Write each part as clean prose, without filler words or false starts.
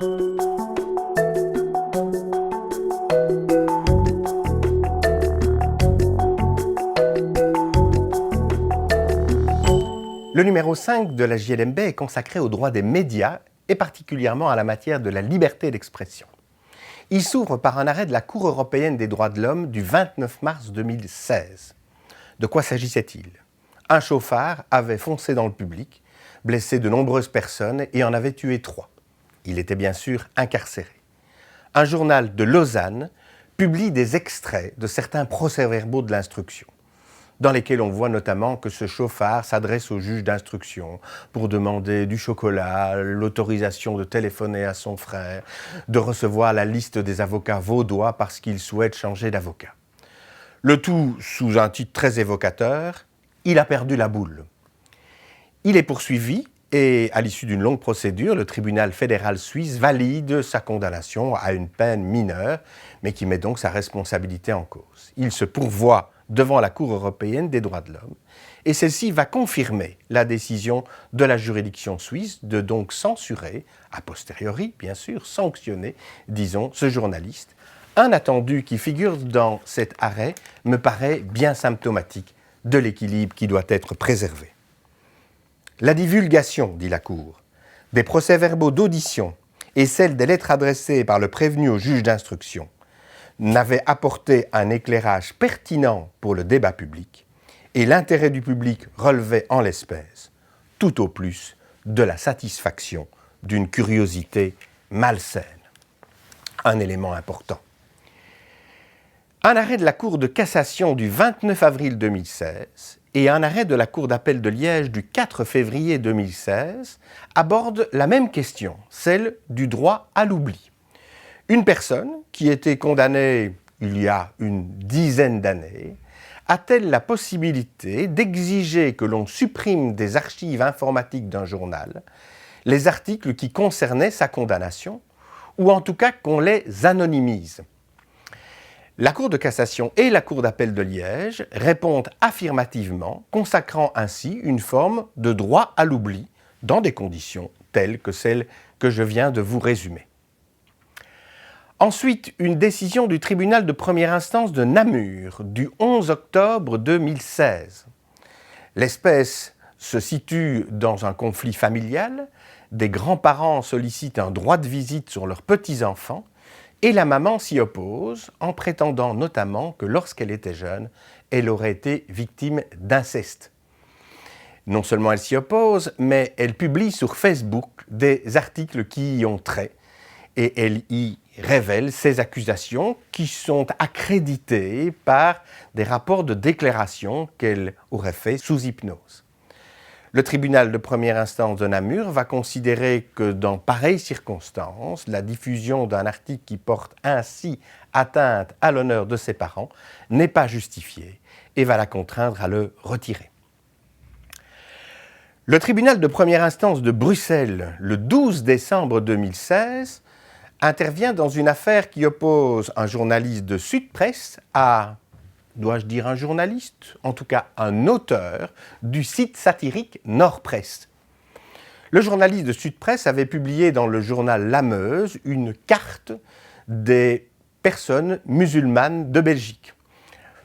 Le numéro 5 de la JLMB est consacré aux droits des médias et particulièrement à la matière de la liberté d'expression. Il s'ouvre par un arrêt de la Cour européenne des droits de l'homme du 29 mars 2016. De quoi s'agissait-il? Un chauffard avait foncé dans le public, blessé de nombreuses personnes et en avait tué 3. Il était bien sûr incarcéré. Un journal de Lausanne publie des extraits de certains procès-verbaux de l'instruction, dans lesquels on voit notamment que ce chauffard s'adresse au juge d'instruction pour demander du chocolat, l'autorisation de téléphoner à son frère, de recevoir la liste des avocats vaudois parce qu'il souhaite changer d'avocat. Le tout sous un titre très évocateur, « Il a perdu la boule ». Il est poursuivi et, à l'issue d'une longue procédure, le tribunal fédéral suisse valide sa condamnation à une peine mineure, mais qui met donc sa responsabilité en cause. Il se pourvoit devant la Cour européenne des droits de l'homme, et celle-ci va confirmer la décision de la juridiction suisse de donc censurer, a posteriori, bien sûr, sanctionner, disons, ce journaliste. Un attendu qui figure dans cet arrêt me paraît bien symptomatique de l'équilibre qui doit être préservé. La divulgation, dit la Cour, des procès-verbaux d'audition et celle des lettres adressées par le prévenu au juge d'instruction n'avait apporté un éclairage pertinent pour le débat public et l'intérêt du public relevait en l'espèce, tout au plus, de la satisfaction d'une curiosité malsaine. Un élément important. Un arrêt de la Cour de cassation du 29 avril 2016 et un arrêt de la Cour d'appel de Liège du 4 février 2016 abordent la même question, celle du droit à l'oubli. Une personne qui était condamnée il y a une dizaine d'années a-t-elle la possibilité d'exiger que l'on supprime des archives informatiques d'un journal les articles qui concernaient sa condamnation ou en tout cas qu'on les anonymise? La Cour de cassation et la Cour d'appel de Liège répondent affirmativement, consacrant ainsi une forme de droit à l'oubli dans des conditions telles que celles que je viens de vous résumer. Ensuite, une décision du tribunal de première instance de Namur du 11 octobre 2016. L'espèce se situe dans un conflit familial, des grands-parents sollicitent un droit de visite sur leurs petits-enfants et la maman s'y oppose en prétendant notamment que lorsqu'elle était jeune, elle aurait été victime d'inceste. Non seulement elle s'y oppose, mais elle publie sur Facebook des articles qui y ont trait et elle y révèle ces accusations qui sont accréditées par des rapports de déclaration qu'elle aurait fait sous hypnose. Le tribunal de première instance de Namur va considérer que dans pareilles circonstances, la diffusion d'un article qui porte ainsi atteinte à l'honneur de ses parents n'est pas justifiée et va la contraindre à le retirer. Le tribunal de première instance de Bruxelles, le 12 décembre 2016, intervient dans une affaire qui oppose un journaliste de Sud Presse à, dois-je dire un journaliste, en tout cas un auteur du site satirique Nord Presse. Le journaliste de Sud Presse avait publié dans le journal La Meuse une carte des personnes musulmanes de Belgique,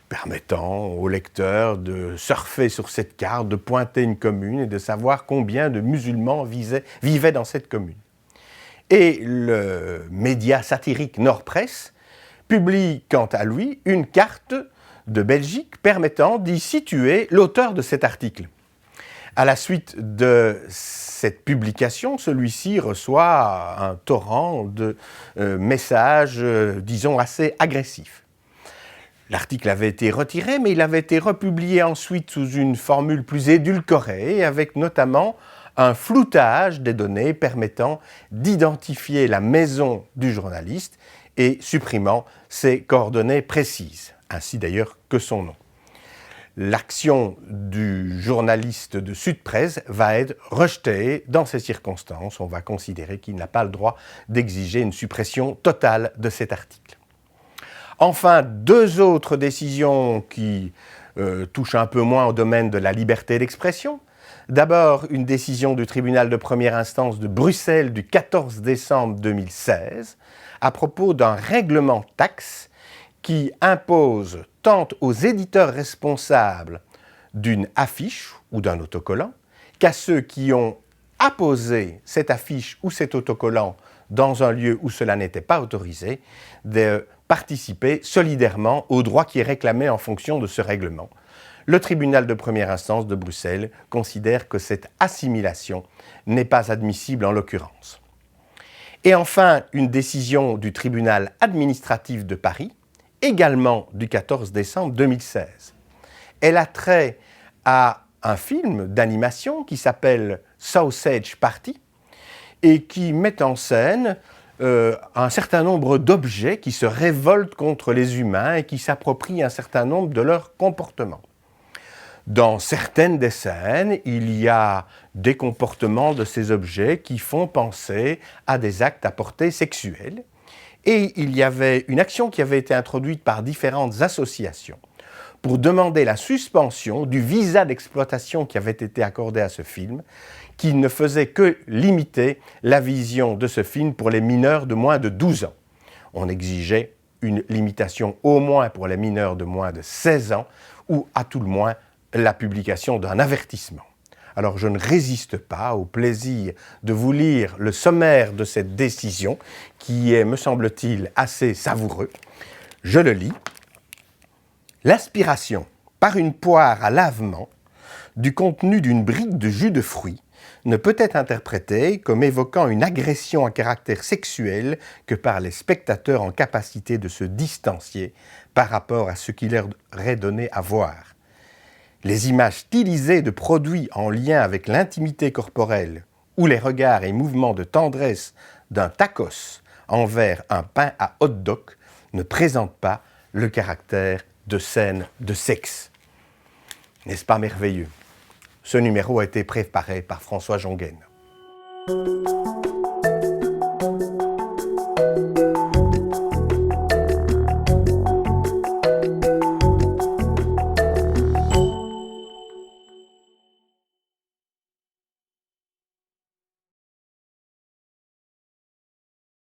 permettant au lecteur de surfer sur cette carte, de pointer une commune et de savoir combien de musulmans vivaient dans cette commune. Et le média satirique Nord Presse publie quant à lui une carte de Belgique permettant d'y situer l'auteur de cet article. À la suite de cette publication, celui-ci reçoit un torrent de messages, disons, assez agressifs. L'article avait été retiré, mais il avait été republié ensuite sous une formule plus édulcorée, avec notamment un floutage des données permettant d'identifier la maison du journaliste et supprimant ses coordonnées précises, ainsi d'ailleurs que son nom. L'action du journaliste de Sud Presse va être rejetée dans ces circonstances. On va considérer qu'il n'a pas le droit d'exiger une suppression totale de cet article. Enfin, deux autres décisions qui touchent un peu moins au domaine de la liberté d'expression. D'abord, une décision du tribunal de première instance de Bruxelles du 14 décembre 2016 à propos d'un règlement taxe qui impose tant aux éditeurs responsables d'une affiche ou d'un autocollant qu'à ceux qui ont apposé cette affiche ou cet autocollant dans un lieu où cela n'était pas autorisé, de participer solidairement au droit qui est réclamé en fonction de ce règlement. Le tribunal de première instance de Bruxelles considère que cette assimilation n'est pas admissible en l'occurrence. Et enfin, une décision du tribunal administratif de Paris, également du 14 décembre 2016. Elle a trait à un film d'animation qui s'appelle Sausage Party et qui met en scène un certain nombre d'objets qui se révoltent contre les humains et qui s'approprient un certain nombre de leurs comportements. Dans certaines des scènes, il y a des comportements de ces objets qui font penser à des actes à portée sexuelle. Et il y avait une action qui avait été introduite par différentes associations pour demander la suspension du visa d'exploitation qui avait été accordé à ce film, qui ne faisait que limiter la vision de ce film pour les mineurs de moins de 12 ans. On exigeait une limitation au moins pour les mineurs de moins de 16 ans, ou à tout le moins la publication d'un avertissement. Alors je ne résiste pas au plaisir de vous lire le sommaire de cette décision, qui est, me semble-t-il, assez savoureux. Je le lis. L'aspiration par une poire à lavement du contenu d'une brique de jus de fruits ne peut être interprétée comme évoquant une agression à caractère sexuel que par les spectateurs en capacité de se distancier par rapport à ce qui leur est donné à voir. Les images stylisées de produits en lien avec l'intimité corporelle ou les regards et mouvements de tendresse d'un tacos envers un pain à hot dog ne présentent pas le caractère de scène de sexe. N'est-ce pas merveilleux? Ce numéro a été préparé par François Jongen.